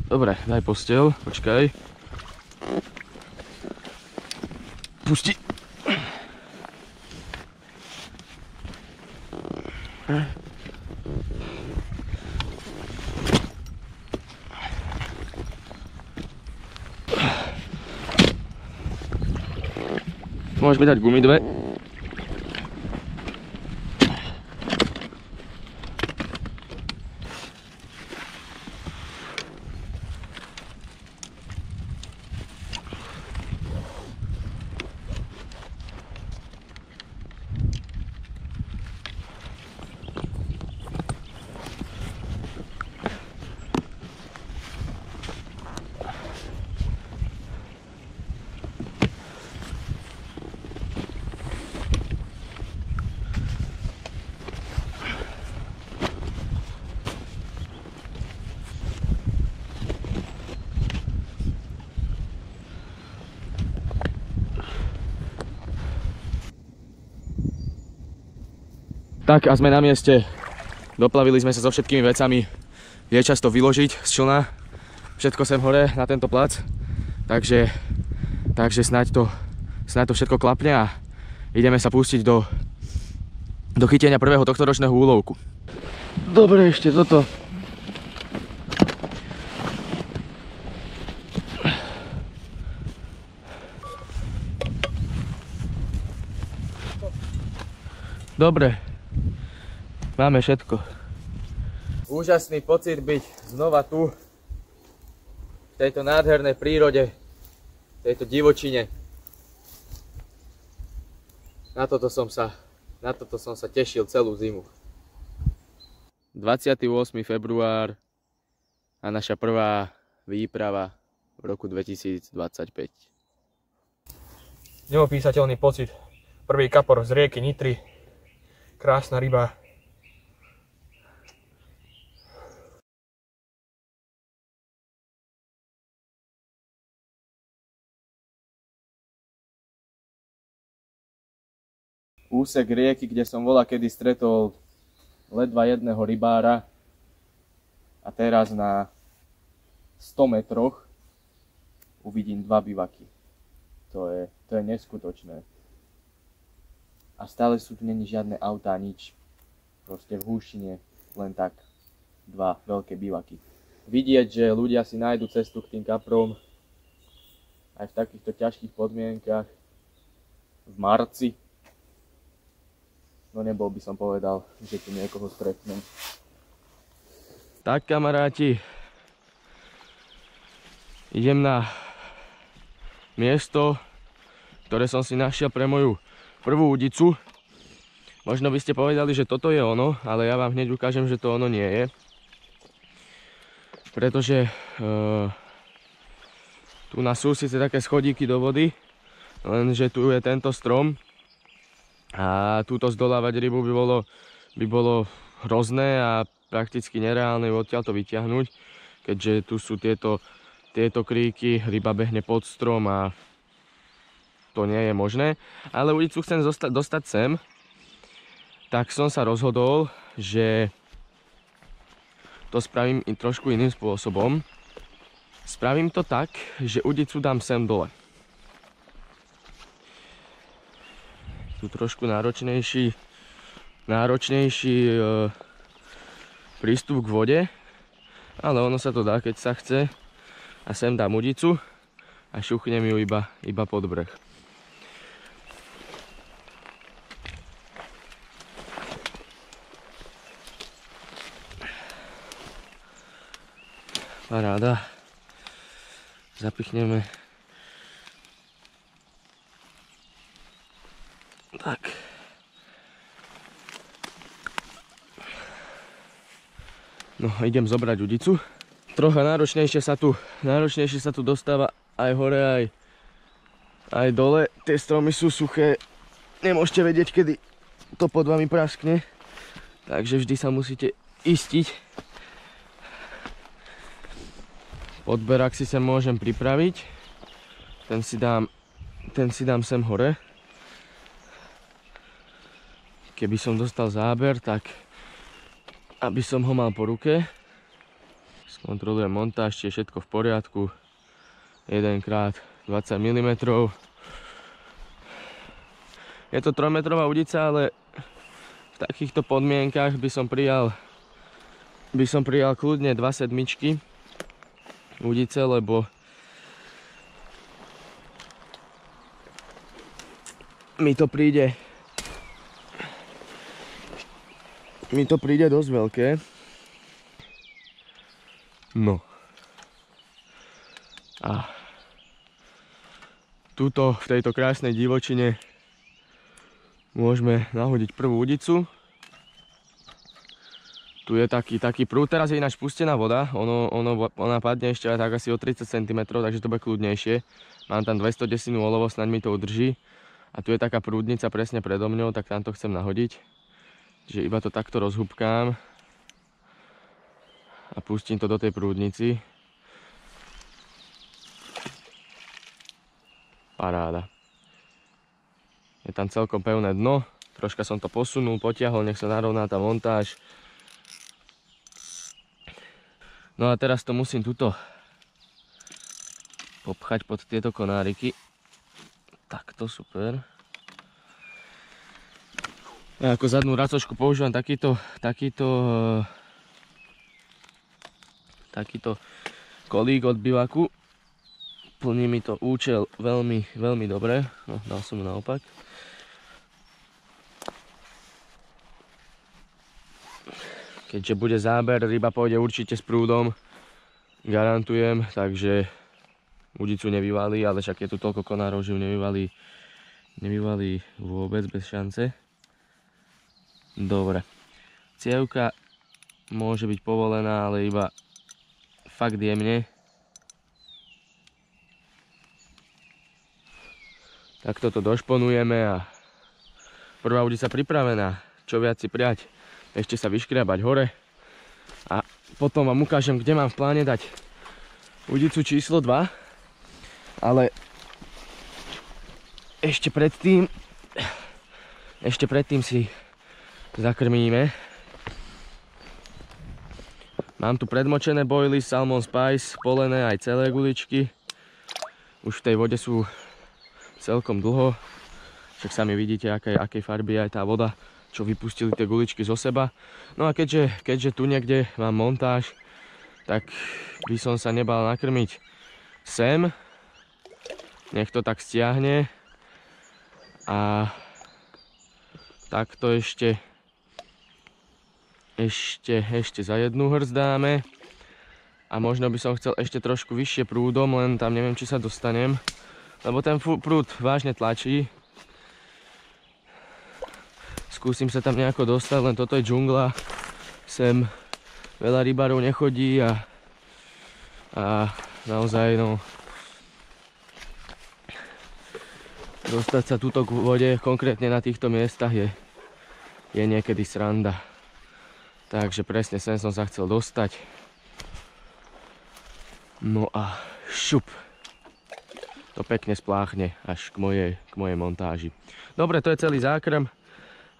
Dobre, daj posteľ, počkaj. Pusti. Môžeš mi dať gumy dve. Tak a sme na mieste. Doplavili sme sa so všetkými vecami. Je čas to vyložiť z člna. Všetko sem hore na tento plac. Takže snáď to všetko klapne a ideme sa pustiť do chytenia prvého tohtoročného úlovku. Dobre, ešte toto. Dobre. Máme všetko. Úžasný pocit byť znova tu, v tejto nádhernej prírode, v tejto divočine. Na toto som sa tešil celú zimu. 28. február a naša prvá výprava v roku 2025. Neopísateľný pocit. Prvý kapor z rieky Nitry. Krásna ryba. Úsek rieky, kde som voľakedy stretol ledva jedného rybára a teraz na 100 metroch uvidím 2 bivaky. To je neskutočné. A stále sú tu není žiadne autá, nič. Proste v húštine len tak 2 veľké bivaky. Vidieť, že ľudia si nájdu cestu k tým kaprom aj v takýchto ťažkých podmienkach v marci. No nebol by som povedal, že tu niekoho stretnem. Tak kamaráti, idem na miesto, ktoré som si našiel pre moju prvú udicu. Možno by ste povedali, že toto je ono, ale ja vám hneď ukážem, že to ono nie je. Pretože tu sú síce také schodíky do vody, lenže tu je tento strom. A túto zdolávať rybu by bolo hrozné a prakticky nereálne odtiaľ to vyťahnuť, keďže tu sú tieto kríky, ryba behne pod strom a to nie je možné. Ale udicu chcem dostať sem, tak som sa rozhodol, že to spravím trošku iným spôsobom. Spravím to tak, že udicu dám sem dole. Tu trošku náročnejší prístup k vode, ale ono sa to dá, keď sa chce. A sem dám udicu a šuchnem ju iba pod breh. Paráda. Zapichneme. Tak. No, idem zobrať udicu. Trocha náročnejšie sa tu dostáva aj hore, aj dole. Tie stromy sú suché. Nemôžete vedieť, kedy to pod vami praskne. Takže vždy sa musíte istiť. Podberák si sem môžem pripraviť. Ten si dám sem hore. Keby som dostal záber, tak aby som ho mal po ruke. Skontrolujem montáž, či je všetko v poriadku. 1x20 mm. Je to 3-metrová udica, ale v takýchto podmienkach by som prijal kľudne 2 sedmičky udice, lebo mi to príde dosť veľké. No. A tuto v tejto krásnej divočine môžeme nahodiť prvú udicu. Tu je taký prúd, teraz je ináč pustená voda, ona padne ešte tak asi o 30 cm, takže to bude kľudnejšie. Mám tam 210 olovo, snáď mi to udrží. A tu je taká prúdnica presne predo mňou, tak tam to chcem nahodiť. Čiže iba to takto rozhúbkám a pustím to do tej prúdnici. Paráda. Je tam celkom pevné dno, troška som to posunul, potiahol, nech sa narovná tá montáž. No a teraz to musím tuto popchať pod tieto konáriky. Takto, super. Ja ako zadnú racošku používam takýto kolík od bivaku. Plní mi to účel veľmi, veľmi dobre. No, dal som ju naopak. Keďže bude záber, ryba pôjde určite s prúdom. Garantujem, takže udicu nevyvalí, ale však je tu toľko konárov, že ju nevyvalí vôbec bez šance. Dobre. Cievka môže byť povolená, ale iba fakt jemne. Tak toto došponujeme a prvá udica pripravená. Čo viac si prijať? Ešte sa vyškriabať hore. A potom vám ukážem, kde mám v pláne dať udicu číslo 2. Ale ešte predtým si zakrmíme. Mám tu predmočené boily, salmon spice, polené aj celé guličky. Už v tej vode sú celkom dlho. Však sami vidíte, akej farby je aj tá voda, čo vypustili tie guličky zo seba. No a keďže tu niekde mám montáž, tak by som sa nebal nakrmiť sem. Nech to tak stiahne. A takto ešte za jednu hrst dáme. A možno by som chcel ešte trošku vyššie prúdom, len tam neviem, či sa dostanem. Lebo ten prúd vážne tlačí. Skúsim sa tam nejako dostať, len toto je džungla. Sem veľa rybárov nechodí a naozaj no, dostať sa tuto k vode, konkrétne na týchto miestach je niekedy sranda. Takže presne sem som sa chcel dostať. No a šup. To pekne spláchne až k mojej montáži. Dobre, to je celý zákrm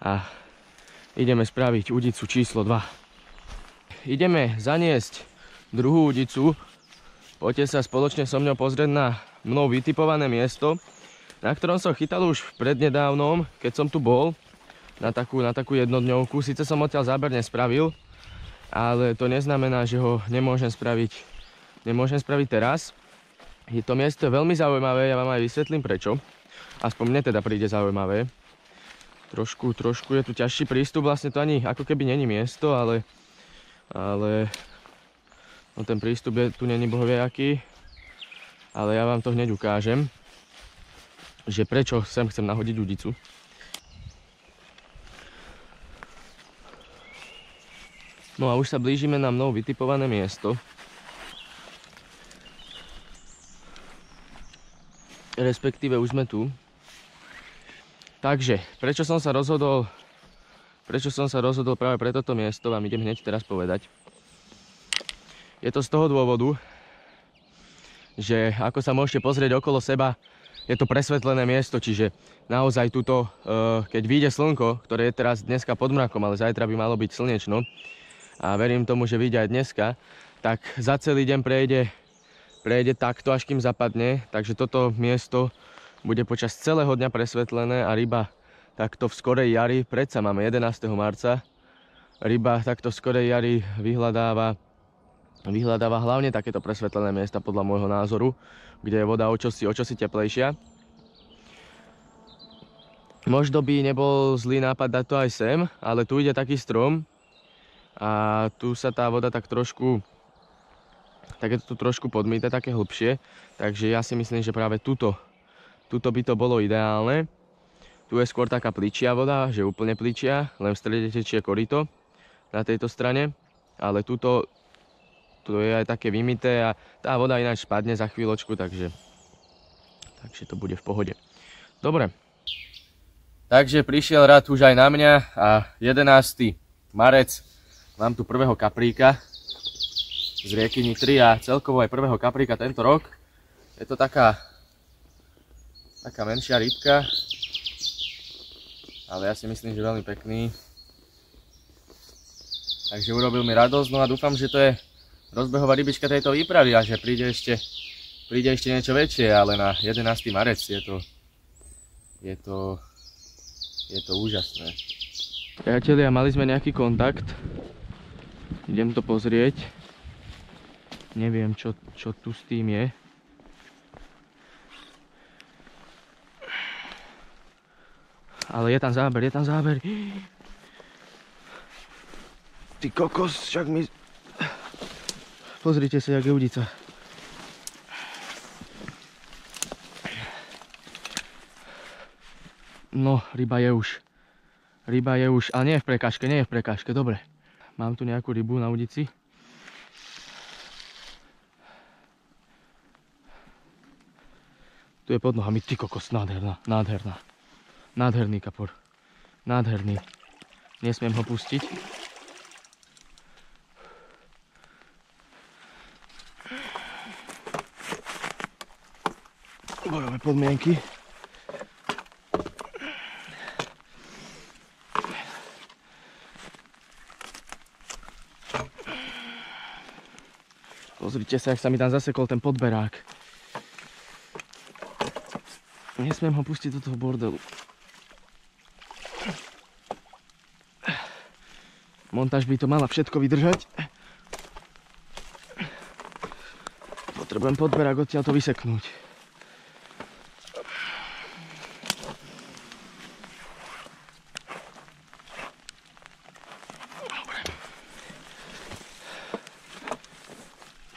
a ideme spraviť udicu číslo 2. Ideme zaniesť druhú udicu. Poďte sa spoločne so mňou pozrieť na mnou vytipované miesto, na ktorom som chytal už prednedávnom, keď som tu bol, na takú jednodňovku. Sice som odtiaľ záber nespravil, ale to neznamená, že ho nemôžem spraviť teraz. To miesto je veľmi zaujímavé, ja vám aj vysvetlím prečo. Aspoň mne teda príde zaujímavé. Trošku je tu ťažší prístup, vlastne to ani ako keby není miesto, ale no ten prístup tu není bohviejaký. Ale ja vám to hneď ukážem, že prečo sem chcem nahodiť udicu. No a už sa blížime na mnou vytipované miesto. Respektíve už sme tu. Takže, prečo som sa rozhodol práve pre toto miesto, vám idem hneď teraz povedať. Je to z toho dôvodu, že ako sa môžete pozrieť okolo seba, je to presvetlené miesto, čiže naozaj tuto, keď vyjde slnko, ktoré je teraz dneska pod mrakom, ale zajtra by malo byť slnečno, a verím tomu, že vyjde aj dneska, tak za celý deň prejde takto, až kým zapadne. Takže toto miesto bude počas celého dňa presvetlené a ryba takto v skorej jari, predsa máme 11. marca, ryba takto v skorej jari vyhľadáva hlavne takéto presvetlené miesta podľa môjho názoru, kde je voda o čosi teplejšia. Možno by nebol zlý nápad dať to aj sem, ale tu ide taký strom a tu sa tá voda tak trošku, tak je to tu trošku podmýta, také hlbšie, takže ja si myslím, že práve tuto by to bolo ideálne. Tu je skôr taká pličia voda, že úplne pličia, len v strede tečie korito na tejto strane, ale tuto je aj také vymité a tá voda ináč spadne za chvíľočku, takže to bude v pohode. Dobre. Takže prišiel rád už aj na mňa a 11. marec mám tu prvého kapríka z rieky Nitry a celkovo aj prvého kapríka tento rok. Je to taká menšia rybka, ale ja si myslím, že veľmi pekný. Takže urobil mi radosť, no a dúfam, že to je rozbehová rybička tejto výpravy a že príde ešte niečo väčšie, ale na 11. marec je to úžasné. Priatelia, mali sme nejaký kontakt. Idem to pozrieť. Neviem, čo tu s tým je. Ale je tam záber. Ty kokos, však mi... Pozrite sa, jak je udica. No, ryba je už, ale nie je v prekážke, dobre. Mám tu nejakú rybu na udici. Tu je pod nohami, ty kokos, nádherná. Nádherný kapor, nádherný. Nesmiem ho pustiť. Bojové podmienky. Pozrite sa, jak sa mi tam zasekol ten podberák. Nesmiem ho pustiť do toho bordelu. Montáž by to mala všetko vydržať. Potrebujem podberák odtiaľto vyseknúť.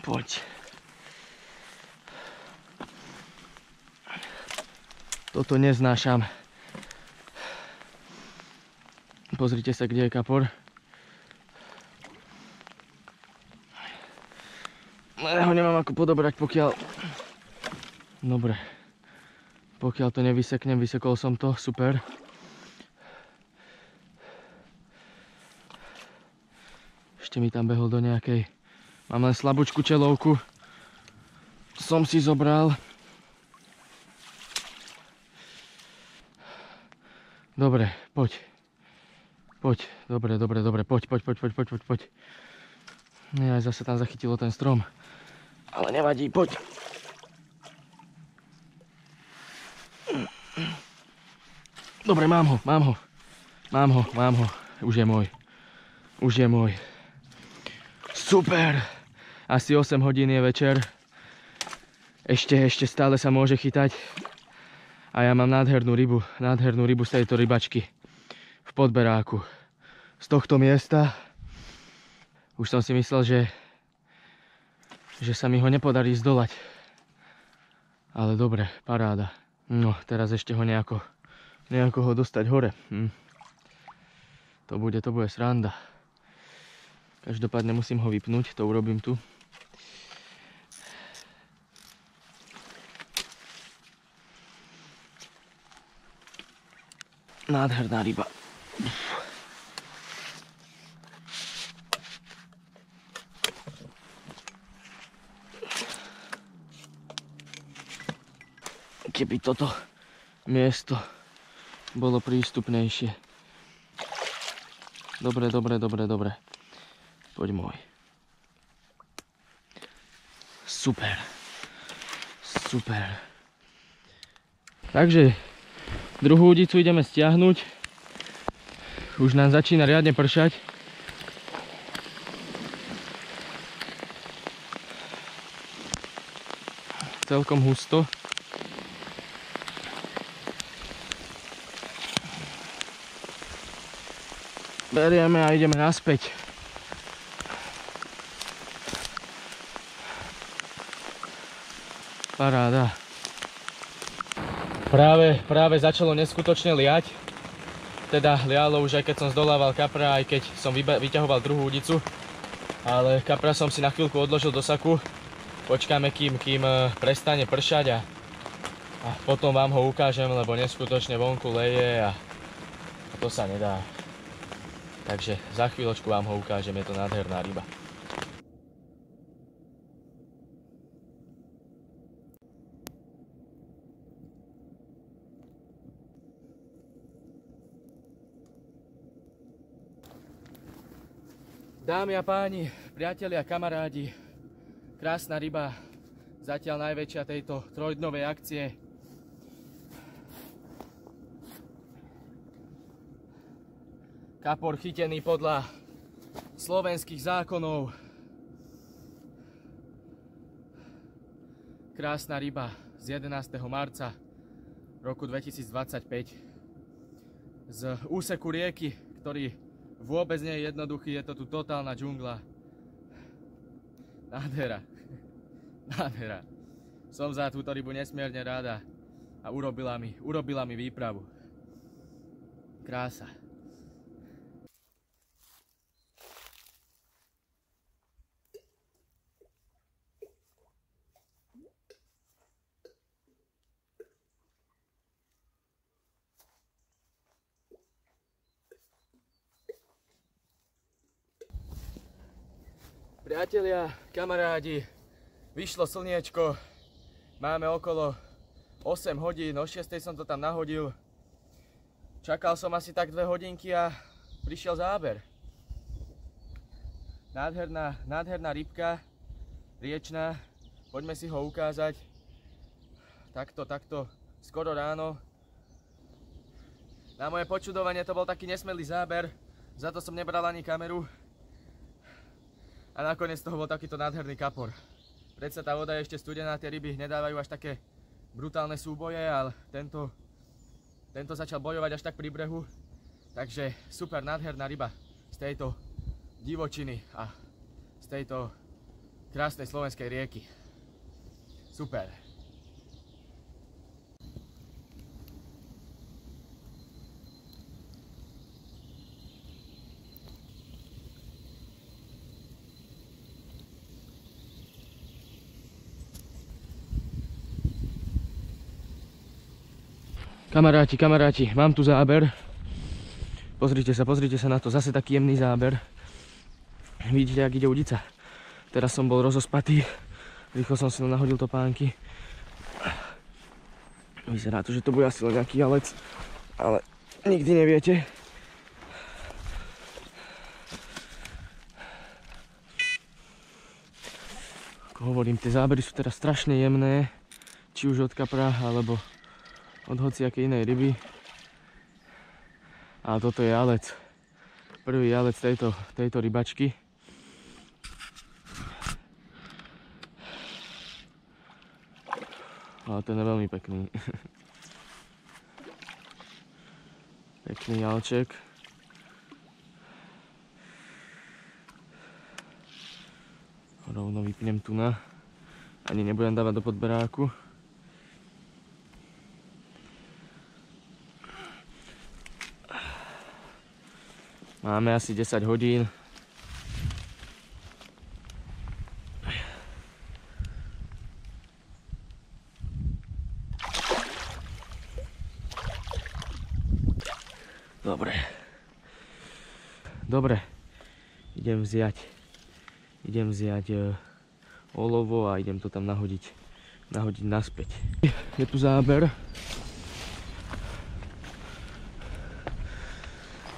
Poď. Toto neznášam. Pozrite sa, kde je kapor. Ja ho nemám ako podobrať, pokiaľ... Dobre. Pokiaľ to nevyseknem, vysekol som to, super. Ešte mi tam behol do nejakej... Mám len slabúčku čelovku. Som si zobral. Dobre, poď. Poď, dobre, poď. Ja zase tam zachytilo ten strom. Ale nevadí, poď. Dobre, mám ho. Už je môj. Super. Asi 8 hodín je večer. Ešte stále sa môže chytať. A ja mám nádhernú rybu z tejto rybačky. V podberáku. Z tohto miesta. Už som si myslel, že sa mi ho nepodarí zdolať. Ale dobre, paráda. No, teraz ešte ho nejako ho dostať hore. To bude sranda. Každopádne musím ho vypnúť, to urobím tu. Nádherná ryba. Keby toto miesto bolo prístupnejšie. Dobre. Poď môj. Super. Super. Takže druhú udicu ideme stiahnuť. Už nám začína riadne pršať. Celkom husto. Berieme a ideme naspäť. Paráda. Práve začalo neskutočne liať. Teda lialo už aj keď som zdolával kapra, aj keď som vyťahoval druhú udicu. Ale kapra som si na chvíľku odložil do saku. Počkáme, kým prestane pršať a potom vám ho ukážem, lebo neskutočne vonku leje a to sa nedá. Takže za chvíľočku vám ho ukážem, je to nádherná ryba. Dámy a páni, priatelia, kamarádi, krásna ryba, zatiaľ najväčšia tejto trojdňovej akcie. Kapor chytený podľa slovenských zákonov. Krásna ryba z 11. marca roku 2025 z úseku rieky, ktorý vôbec nie je jednoduchý, je to tu totálna džungla. Nádhera. Nádhera. Som za túto rybu nesmierne ráda a urobila mi výpravu. Krása. Priatelia, kamarádi, vyšlo slniečko, máme okolo 8 hodín, o 6 som to tam nahodil. Čakal som asi tak 2 hodinky a prišiel záber. Nádherná rybka, riečná, poďme si ho ukázať. Takto, skoro ráno. Na moje počudovanie to bol taký nesmelý záber, za to som nebral ani kameru. A nakoniec toho bol takýto nádherný kapor. Predsa tá voda je ešte studená, tie ryby nedávajú až také brutálne súboje, ale tento začal bojovať až tak pri brehu. Takže super, nádherná ryba z tejto divočiny a z tejto krásnej slovenskej rieky. Super. Kamaráti, mám tu záber. Pozrite sa na to, zase taký jemný záber. Vidíte, jak ide udica. Teraz som bol rozospatý, rýchlo som si nahodil topánky. Vyzerá to, že to bude asi len nejaký jalec, ale nikdy neviete. Ako hovorím, tie zábery sú teraz strašne jemné, či už od kapra, alebo od hociakej inej ryby. A toto je jalec. Prvý jalec tejto rybačky. Ale ten je veľmi pekný. Pekný jalček. Rovno vypnem tuna. Ani nebudem dávať do podberáku. Máme asi 10 hodín. Dobre. Idem vziať olovo a idem to tam nahodiť naspäť. Je tu záber.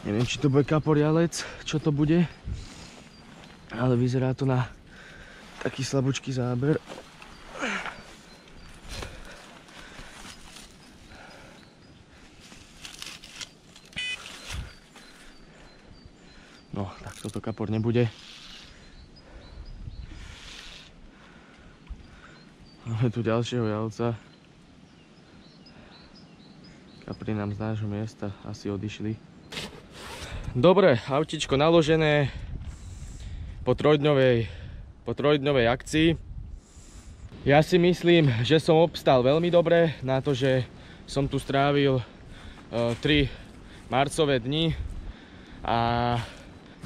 Neviem, či to bude kaporialec, čo to bude, ale vyzerá to na taký slabúčký záber. Tak toto kapor nebude. Máme tu ďalšieho javca. Kapri nám z nášho miesta asi odišli. Dobre, autičko naložené po trojdňovej akcii. Ja si myslím, že som obstál veľmi dobre na to, že som tu strávil 3 marcové dni a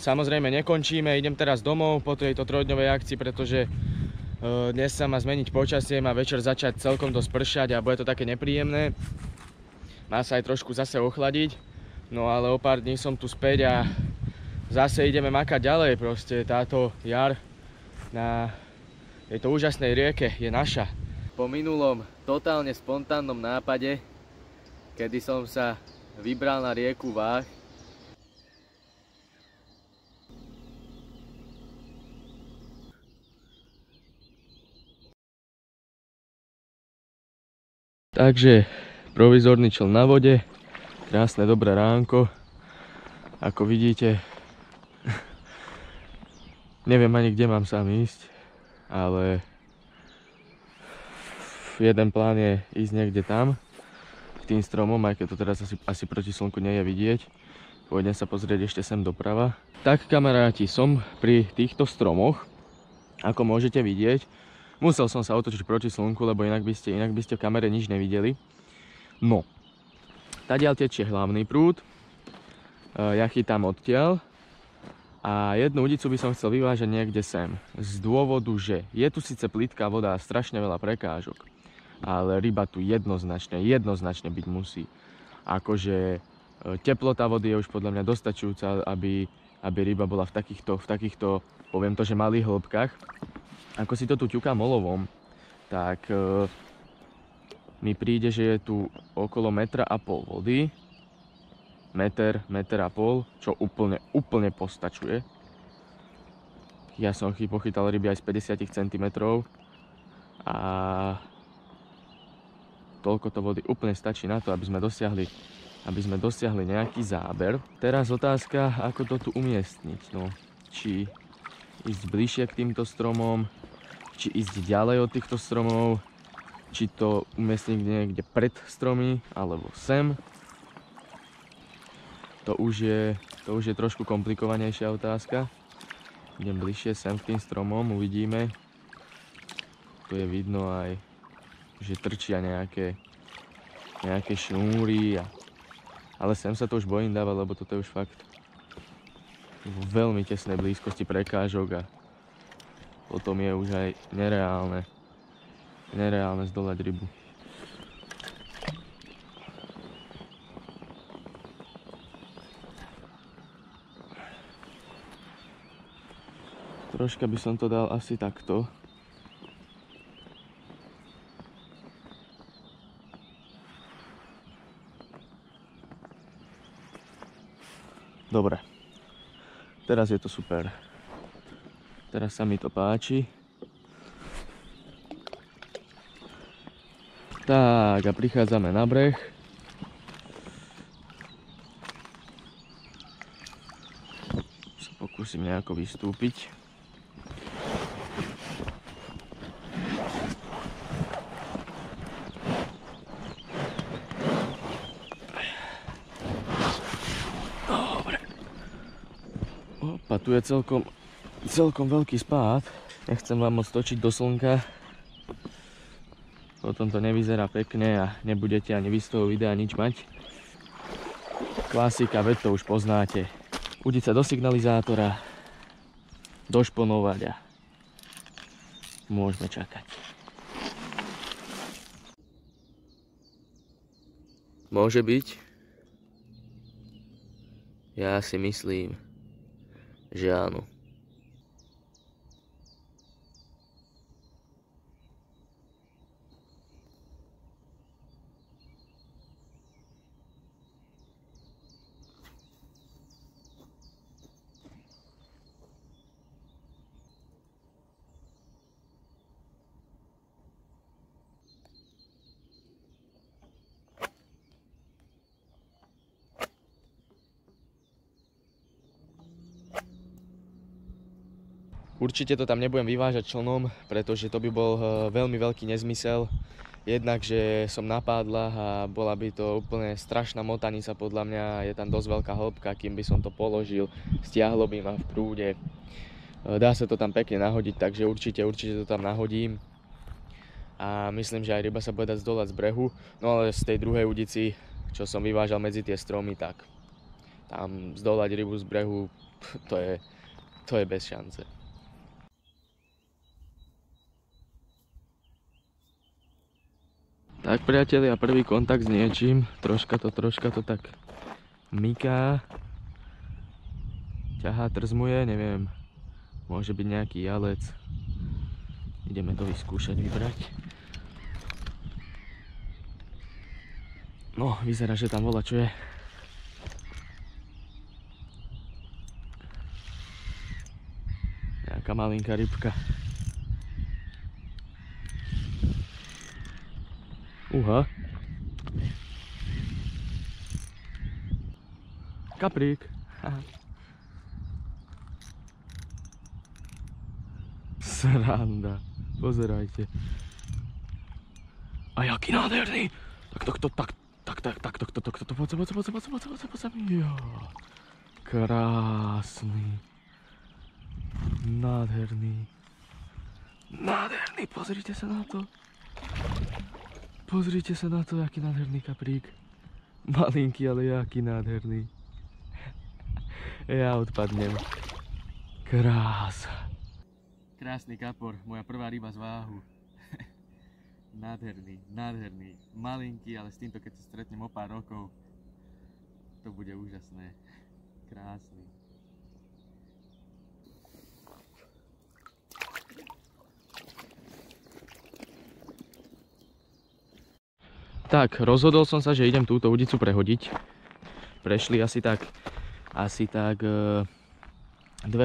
samozrejme nekončíme, idem teraz domov po tejto trojdňovej akcii, pretože dnes sa má zmeniť počasie, má večer začať celkom dosť pršať a bude to také nepríjemné. Má sa aj trošku zase ochladiť, no ale o pár dní som tu späť a zase ideme makať ďalej. Proste táto jar na tejto úžasnej rieke je naša. Po minulom totálne spontánnom nápade, kedy som sa vybral na rieku Váh, takže provizorný čln na vode, krásne dobré ránko. Ako vidíte, neviem ani kde mám sám ísť, ale jeden plán je ísť niekde tam, k tým stromom, aj keď to teraz asi proti slnku nie je vidieť. Pôjdem sa pozrieť ešte sem doprava. Tak kamaráti, som pri týchto stromoch, ako môžete vidieť. Musel som sa otočiť proti slnku, lebo inak by ste v kamere nič nevideli. No, tadiaľ tečie hlavný prúd, ja chytám odtiaľ a jednu udicu by som chcel vyvážať niekde sem. Z dôvodu, že je tu síce plitká voda a strašne veľa prekážok, ale ryba tu jednoznačne byť musí. Akože teplota vody je už podľa mňa dostačujúca, aby ryba bola v takýchto, poviem to, že malých hĺbkach. Ako si to tu ťukám olovom, tak mi príde, že je tu okolo 1,5 m vody. Meter a pol, čo úplne postačuje. Ja som pochytal ryby aj z 50 cm a toľko to vody úplne stačí na to, aby sme dosiahli nejaký záber. Teraz otázka, ako to tu umiestniť. No, či ísť bližšie k týmto stromom, či ísť ďalej od týchto stromov, či to umiestniť niekde pred stromy, alebo sem. To už je trošku komplikovanejšia otázka. Idem bližšie sem k tým stromom, uvidíme. Tu je vidno aj, že trčia nejaké šnúry. Ale sem sa to už bojím dávať, lebo toto je už fakt v veľmi tesnej blízkosti prekážok a potom je už aj nereálne zdolať rybu. Troška by som to dal asi takto. Dobre. Teraz je to super. Teraz sa mi to páči. Tak a prichádzame na breh. Sa pokúsim nejako vystúpiť. Opa, tu je celkom veľký spád. Nechcem vám moc točiť do slnka. Potom to nevyzerá pekne a nebudete ani vy z toho videa nič mať. Klasika, veď to už poznáte. Udiť sa do signalizátora, došponovať a môžeme čakať. Môže byť? Ja si myslím, že áno. Určite to tam nebudem vyvážať člnom, pretože to by bol veľmi veľký nezmysel. Jednak, že som na pádlach a bola by to úplne strašná motanica podľa mňa. Je tam dosť veľká hĺbka, kým by som to položil. Stiahlo by ma v prúde. Dá sa to tam pekne nahodiť, takže určite to tam nahodím. A myslím, že aj ryba sa bude dať zdolať z brehu. No ale z tej druhej udici, čo som vyvážal medzi tie stromy, tak tam zdolať rybu z brehu, to je bez šance. Tak priatelia, prvý kontakt s niečím, troška to tak myká, ťahá, trzmuje, neviem, môže byť nejaký jalec. Ideme to vyskúšať, vybrať. No, vyzerá, že tam voľa čo je. Nejaká malinká rybka. Uha. Kaprík. Sranda. Pozerajte. A jaký nádherný. Tak, poď. Krásny. Nádherný. Nádherný, pozrite sa na to. Pozrite sa na to, aký nádherný kaprík. Malinký, ale jaký nádherný. Ja odpadnem. Krása. Krásny kapor, moja prvá ryba z váhu. Nádherný. Malinký, ale s týmto, keď sa stretnem o pár rokov, to bude úžasné. Krásny. Tak, rozhodol som sa, že idem túto udicu prehodiť. Prešli asi tak 2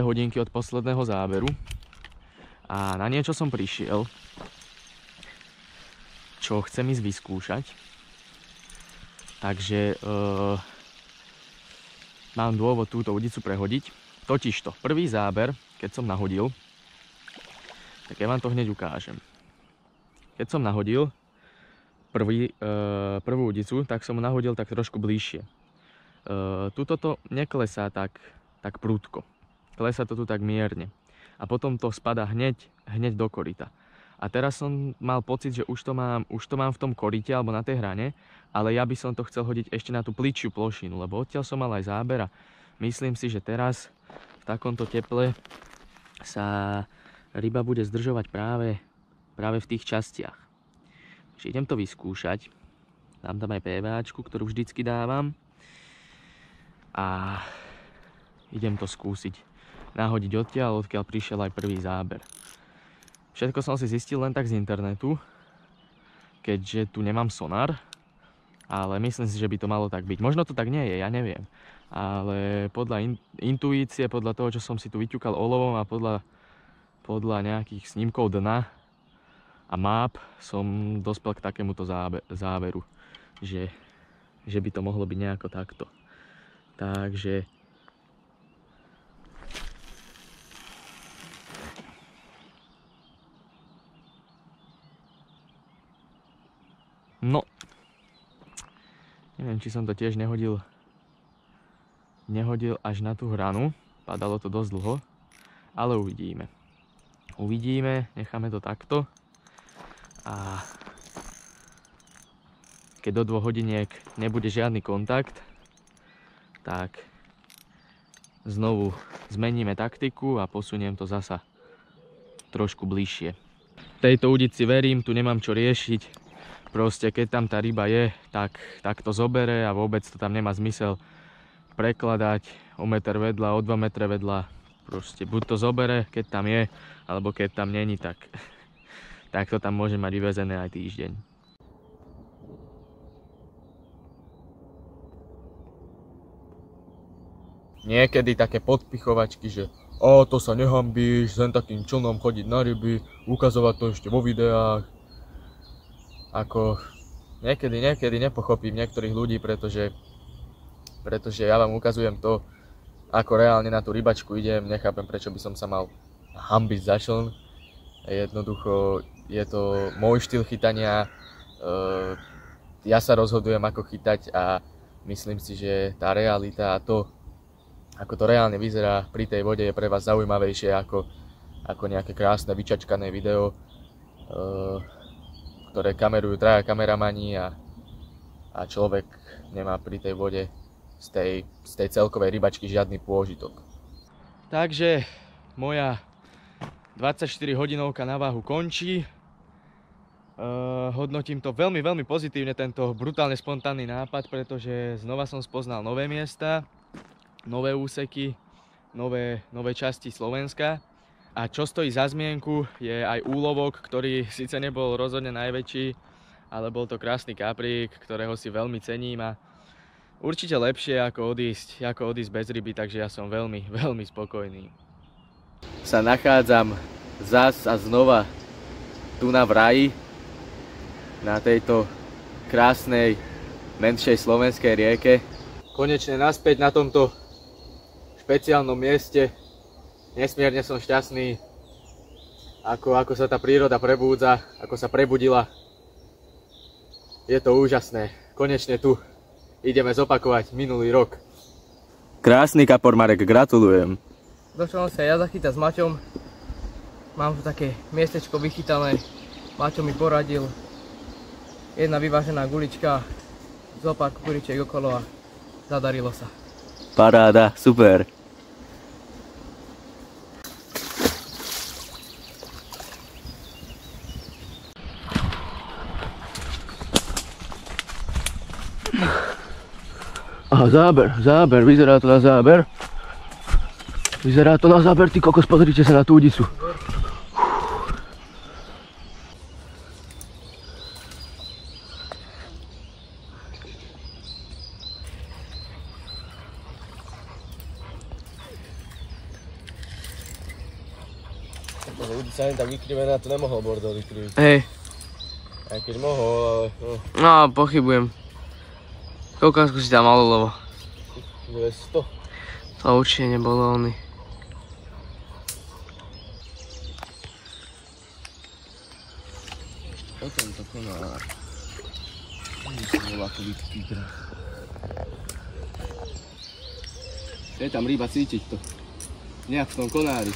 hodinky od posledného záberu. A na niečo som prišiel, čo chcem ísť vyskúšať. Takže mám dôvod túto udicu prehodiť. Totižto, prvý záber, keď som nahodil, tak ja vám to hneď ukážem. Keď som nahodil prvú udicu, tak som ho nahodil tak trošku bližšie. Tuto to neklesá tak prudko. Klesá to tu tak mierne. A potom to spadá hneď do koryta. A teraz som mal pocit, že už to mám v tom koryte alebo na tej hrane, ale ja by som to chcel hodiť ešte na tú plitšiu plošinu, lebo odtiaľ som mal aj záber a myslím si, že teraz v takomto teple sa ryba bude zdržovať práve v tých častiach. Takže idem to vyskúšať. Dám tam aj PVAčku, ktorú vždycky dávam. A idem to skúsiť nahodiť odkiaľ prišiel aj prvý záber. Všetko som si zistil len tak z internetu, keďže tu nemám sonár, ale myslím si, že by to malo tak byť. Možno to tak nie je, ja neviem. Ale podľa intuície, podľa toho, čo som si tu vyťukal olovom a podľa nejakých snímkov dna a map, som dospel k takémuto záveru, že by to mohlo byť nejako takto. Takže no, neviem, či som to tiež nehodil až na tú hranu. Padalo to dosť dlho, ale uvidíme. Necháme to takto. A keď do 2 hodiniek nebude žiadny kontakt, tak znovu zmeníme taktiku a posuniem to zasa trošku bližšie. V tejto udici verím, tu nemám čo riešiť. Proste keď tam tá ryba je, tak to zobere a vôbec to tam nemá zmysel prekladať o meter vedľa, o 2 metre vedľa. Proste buď to zobere, keď tam je, alebo keď tam není, tak to tam môže mať vyvezené aj týždeň. Niekedy také podpichovačky, že to sa nehambíš, len takým člnom chodiť na ryby, ukazovať to ešte vo videách. Ako niekedy nepochopím niektorých ľudí, pretože ja vám ukazujem to, ako reálne na tú rybačku idem. Nechápem, prečo by som sa mal hanbiť za čln. Jednoducho je to môj štýl chytania. Ja sa rozhodujem, ako chytať a myslím si, že tá realita a to, ako to reálne vyzerá pri tej vode, je pre vás zaujímavejšie ako nejaké krásne vyčačkané video, ktoré kamerujú traja kameramani a človek nemá pri tej vode z tej celkovej rybačky žiadny pôžitok. Takže moja 24 hodinovka na váhu končí. Hodnotím to veľmi, veľmi pozitívne, tento brutálne spontánny nápad, pretože znova som spoznal nové miesta, nové úseky, nové časti Slovenska. A čo stojí za zmienku, je aj úlovok, ktorý síce nebol rozhodne najväčší, ale bol to krásny kaprík, ktorého si veľmi cením a určite lepšie ako odísť bez ryby, takže ja som veľmi, veľmi spokojný. Sa nachádzam zas a znova tu na vraji, na tejto krásnej, menšej slovenskej rieke. Konečne naspäť na tomto špeciálnom mieste. Nesmierne som šťastný, ako sa tá príroda prebúdza, ako sa prebudila. Je to úžasné. Konečne tu ideme zopakovať minulý rok. Krásny kapor, Marek, gratulujem. Došiel som sa ja zachytať s Maťom. Mám tu také miestečko vychytané. Maťo mi poradil. Jedna vyvážená gulička, zo pár kukuričiek okolo a zadarilo sa. Paráda, super. Aha, záber, vyzerá to na záber. Vyzerá to na záber, ty kokos, pozrite sa na tú udicu. Udica len tak vykrivená, to nemohol bordel vykriviť. Hej. Aj keď mohol, ale no. No, pochybujem. Koľko si tam malo lovo? 200. To určite nebolo oný. Potom to konár. Je tam ryba, cítiť to. Nejak v tom konári.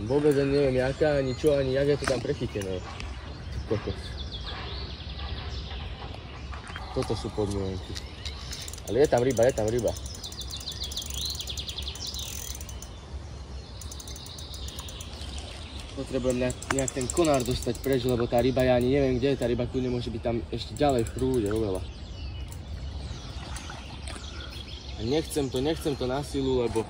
Vôbec neviem jaká, ani čo, ani jak je to tam prechytené. Kokos. Toto sú podmienky. Ale je tam ryba. Potrebujem nejak ten konár dostať preč, lebo tá ryba, ja ani neviem kde je, tá ryba kľudne môže byť tam ešte ďalej v prúde, oveľa. A nechcem to na silu, lebo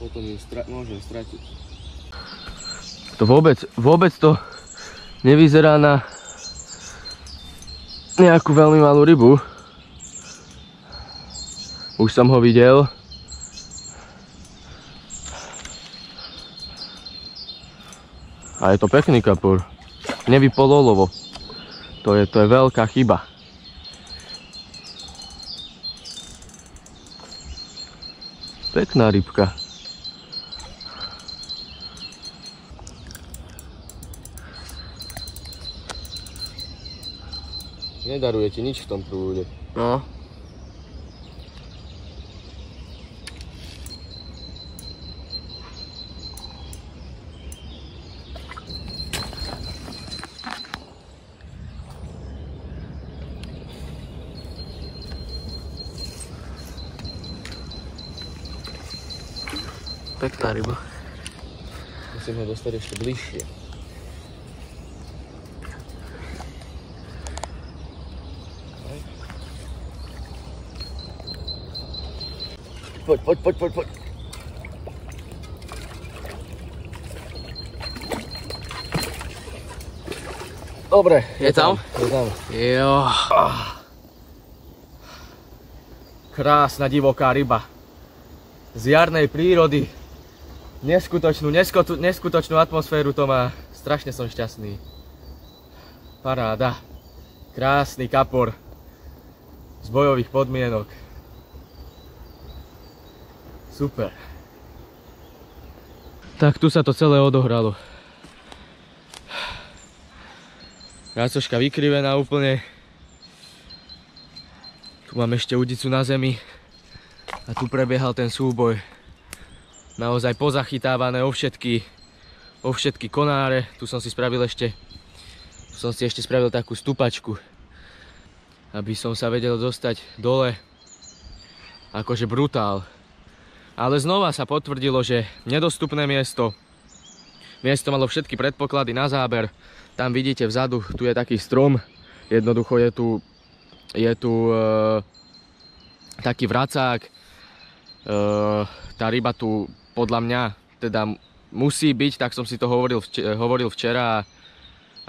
potom ju môžem stratiť. To vôbec to nevyzerá na nejakú veľmi malú rybu. Už som ho videl. A je to pekný kapor. Nevypol olovo. To je veľká chyba. Pekná rybka. Nedaruje ti nič v tom prúde. No. Pekná ryba. Musím ho dostať ešte bližšie. Poď. Dobre, je tam? Je tam. Jo. Krásna divoká ryba. Z jarnej prírody. Neskutočnú atmosféru to má. strašne som šťastný. Paráda. Krásny kapor z bojových podmienok. Super. Tak tu sa to celé odohralo. Rácoška vykrivená úplne. Tu mám ešte udicu na zemi. A tu prebiehal ten súboj. Naozaj pozachytávané o všetky konáre. Tu som si ešte spravil takú stupačku, aby som sa vedel dostať dole. Akože brutál. Ale znova sa potvrdilo, že nedostupné miesto. Miesto malo všetky predpoklady na záber. Tam vidíte vzadu, tu je taký strom. Jednoducho je tu taký vracák. Tá ryba tu podľa mňa teda musí byť, tak som si to hovoril včera.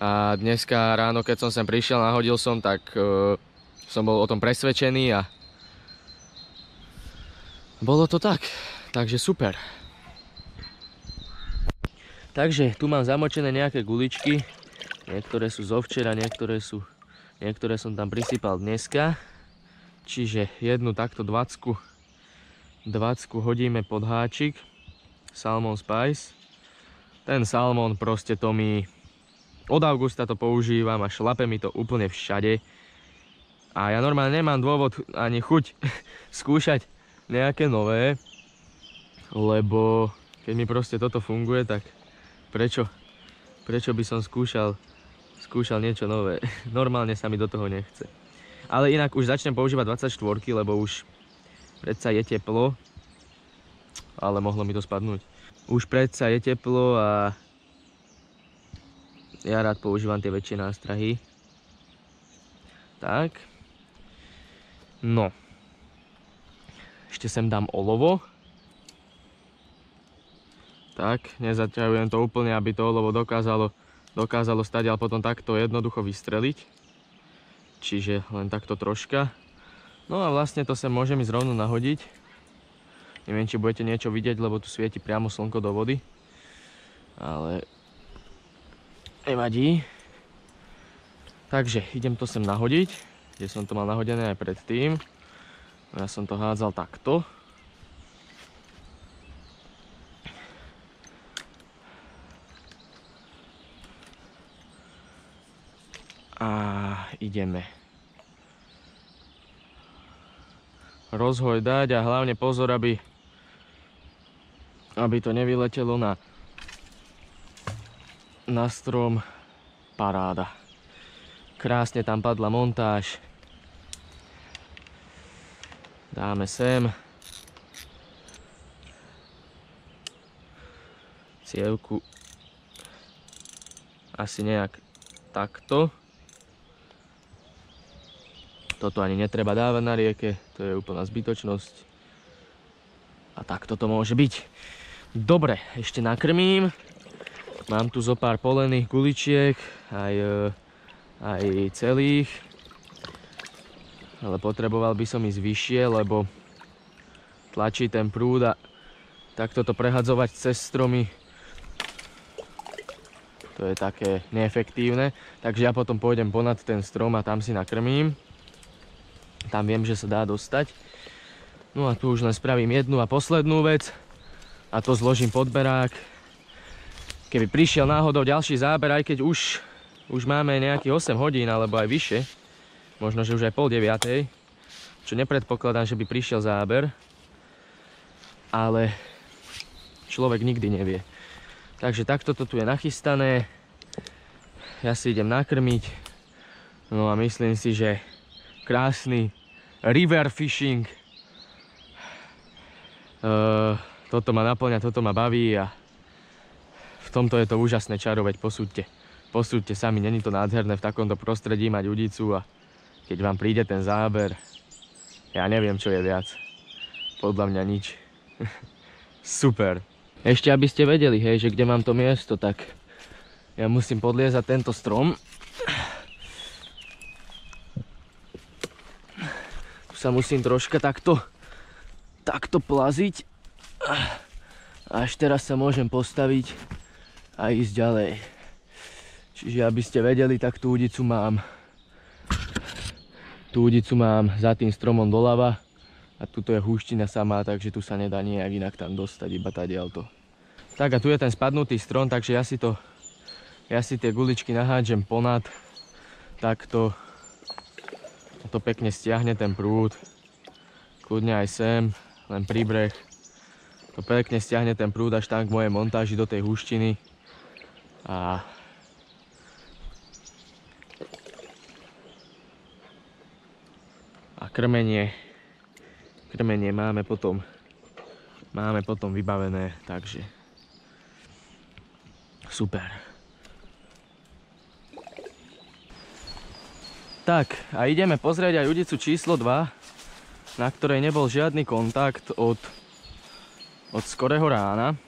A dneska ráno, keď som sem prišiel, nahodil som, tak som bol o tom presvedčený a bolo to tak. Takže super. Takže tu mám zamočené nejaké guličky. Niektoré sú zo včera, niektoré som tam prisypal dneska. Čiže jednu takto 20 hodíme pod háčik. Salmon Spice. Ten salmon proste to mi... Od augusta to používam a šlape mi to úplne všade. A ja normálne nemám dôvod ani chuť skúšať nejaké nové, lebo keď mi proste toto funguje, tak prečo by som skúšal niečo nové. Normálne sa mi do toho nechce. Ale inak už začnem používať 24, lebo už predsa je teplo. Ale mohlo mi to spadnúť. Už predsa je teplo a ja rád používam tie väčšie nástrahy. Tak. No. Ešte sem dám olovo. Tak, nezaťahujem to úplne, aby to olovo dokázalo stať, ale potom takto jednoducho vystreliť. Čiže len takto troška. No a vlastne to sem môžem ísť rovno nahodiť. Neviem, či budete niečo vidieť, lebo tu svieti priamo slnko do vody. Ale nevadí. Takže idem to sem nahodiť, kde som to mal nahodené aj predtým. Ja som to hádzal takto. A ideme rozhojdať a hlavne pozor, aby to nevyletelo na strom. Paráda. Krásne tam padla montáž. Dáme sem cievku asi nejak takto. Toto ani netreba dávať na rieke, to je úplná zbytočnosť. A takto to môže byť. Dobre, ešte nakrmím. Mám tu zo pár polených guličiek, aj celých. Ale potreboval by som ísť vyššie, lebo tlačí ten prúd a takto to prehadzovať cez stromy, to je také neefektívne. Takže ja potom pôjdem ponad ten strom a tam si nakrmím. Tam viem, že sa dá dostať. No a tu už len spravím jednu a poslednú vec a to zložím pod berák. Keby prišiel náhodou ďalší záber, aj keď už máme nejakých 8 hodín alebo aj vyššie, možno, že už aj 8:30, čo nepredpokladám, že by prišiel záber, ale človek nikdy nevie. Takže takto to tu je nachystané, ja si idem nakrmiť, no a myslím si, že krásny river fishing, toto ma naplňa, toto ma baví a v tomto je to úžasné čaro, veď posúďte sami, není to nádherné v takomto prostredí mať udicu a keď vám príde ten záber, ja neviem, čo je viac. Podľa mňa nič. Super. Ešte aby ste vedeli, hej, že kde mám to miesto, tak ja musím podliezať tento strom. Tu sa musím troška takto plaziť. A až teraz sa môžem postaviť a ísť ďalej. Čiže aby ste vedeli, tak tú udicu mám. Tú udicu mám za tým stromom doľava a tuto je húština samá, takže tu sa nedá nejak inak tam dostať, iba tadiaľto. Tak a tu je ten spadnutý strom, takže ja si tie guličky nahádžem ponad. Takto. To pekne stiahne ten prúd. Kľudne aj sem, len príbreh. To pekne stiahne ten prúd až tam k mojej montáži do tej húštiny. A krmenie máme potom vybavené, takže super. Tak a ideme pozrieť aj udicu číslo 2, na ktorej nebol žiadny kontakt od skorého rána.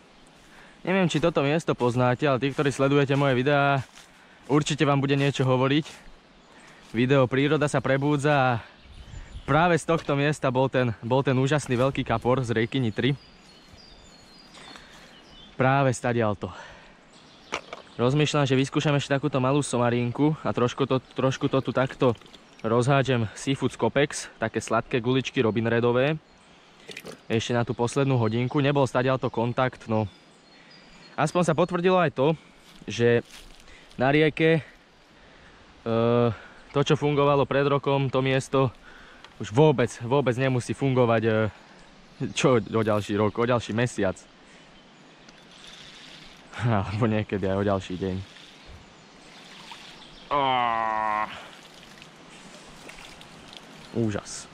Neviem, či toto miesto poznáte, ale tí, ktorí sledujete moje videá, určite vám bude niečo hovoriť. Video Príroda sa prebúdza a práve z tohto miesta bol ten úžasný veľký kapor z rieky Nitry. Práve stadiaľto. Rozmýšľam, že vyskúšam ešte takúto malú somarinku a trošku to tu takto rozhádžem Seafood Scopex, také sladké guličky Robin Redové. Ešte na tú poslednú hodinku. Nebol stadiaľto kontakt, no. Aspoň sa potvrdilo aj to, že na rieke to, čo fungovalo pred rokom, to miesto už vôbec nemusí fungovať čo o ďalší rok, o ďalší mesiac. Alebo niekedy aj o ďalší deň. Úžas.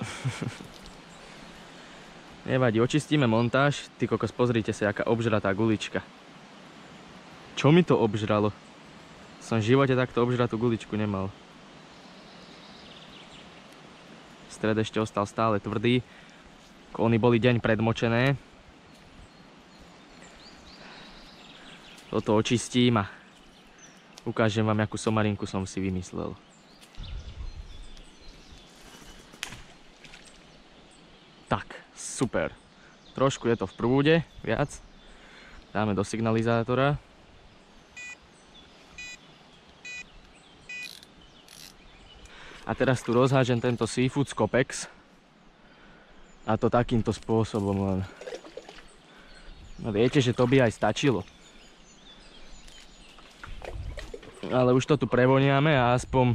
Nevadí, očistíme montáž. Ty kokos, pozrite sa, aká obžratá gulička. Čo mi to obžralo? Som v živote takto obžratú guličku nemal. Stred ešte ostal stále tvrdý. Klony boli deň predmočené. Toto očistím a ukážem vám, akú somarinku som si vymyslel. Tak, super. Trošku je to v prúde, viac. Dáme do signalizátora. A teraz tu rozhážem tento Seafood Scopex. A to takýmto spôsobom len. No viete, že to by aj stačilo. Ale už to tu prevoniame a aspoň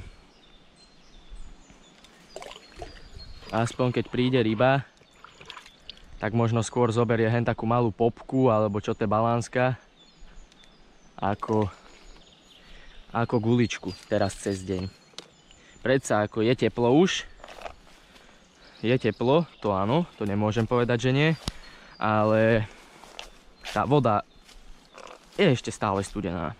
keď príde ryba, tak možno skôr zoberie hen takú malú popku alebo čo to je balánska ako guličku teraz cez deň. Predsa ako je teplo už, je teplo, to áno, to nemôžem povedať, že nie, ale tá voda je ešte stále studená.